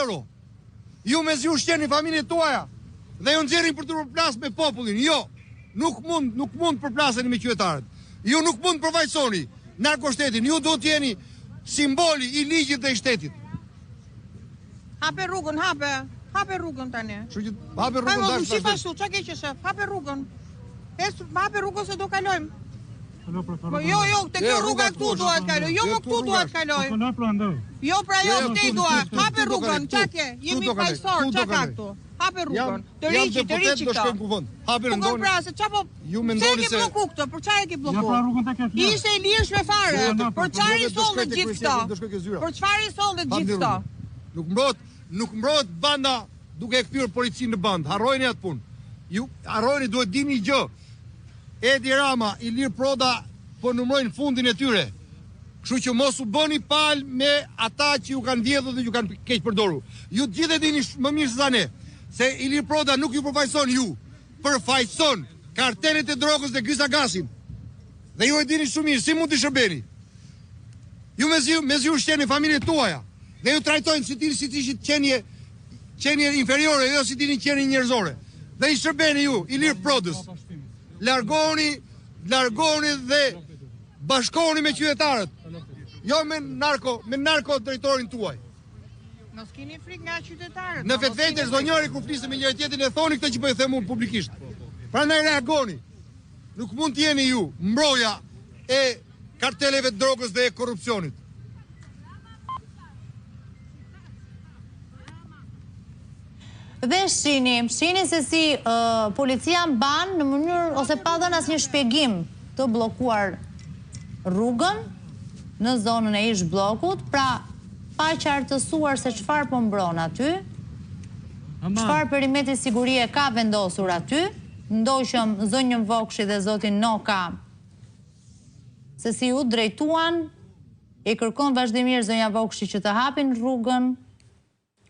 euro. Ju me zi ushqeni familjet tuaja dhe ju nxjerrin për të përplas me popullin. Jo, nuk mund përplaseni me qytetarët. Ju nuk mund përfaqësoni narkoshtetin. Ju do të jeni simboli i ligjit dhe i shtetit. Hape rrugën, hape rrugën tani. Hape rrugën tash. Si pashtu, çka ke që shef? Hape rrugën. Hape rrugën se do kalojmë. Jo, te kjo rruga këtu duhet kaloj. Jo, më këtu duhet kaloj. Jo, pra jo, këtej duhet. Hape rrugën, çka ke? Jemi fajsor, çka ka këtu? Hape rrugën. Të riqi këto. Hape rrugën. Pra, se çapo ju mendoni se bloku këtë, për çfarë e ke bloku? Ishte i lirshme fare. Për çfarë i sollën gjithë këto? Për çfarë i sollën gjithë këto? Nuk mbrohet banda duke e kthyer policinë në bandë. Harrojeni atë punë. Ju harrojeni, duhet dini një gjë. Edi Rama, Ilir Proda po numrojnë fundin e tyre. Kështu që mos u bëni palë me ata që ju kanë vjedhur dhe ju kanë keq përdoru. Ju gjithë e dini më mirë se sa ne, se Ilir Proda nuk ju përfaqëson ju, përfaqëson kartelet e drogës dhe Gysagasin. Dhe ju e dini shumë mirë si mund të shërbeni. Ju me zi ushqeni familjet tuaja dhe ju trajtojnë si të ishit qenje inferiore, jo si tini qenje njerëzore. Dhe i shërbeni ju, Ilir Prodës. Largoni dhe bashkoni me qytetarët. Jo me narko drejtorin tuaj. Mos keni frikë nga qytetarët. Në vetvete çdo njëri kur flisë me njëri tjetrin e thoni këtë që po e them unë publikisht. Prandaj reagoni. Nuk mund të jeni ju mbroja e karteleve të drogës dhe e korrupsionit. Dhe shini se si policia mban në mënyrë ose pa dhënë asnjë shpjegim të bllokuar rrugën në zonën e ish bllokut, pra pa qartësuar se çfarë po mbron aty, çfarë perimetri sigurie ka vendosur aty. Ndoqëm zonjën Vokshi dhe zotin Noka se si u drejtuan, i kërkon vazhdimisht zonja Vokshi që të hapin rrugën,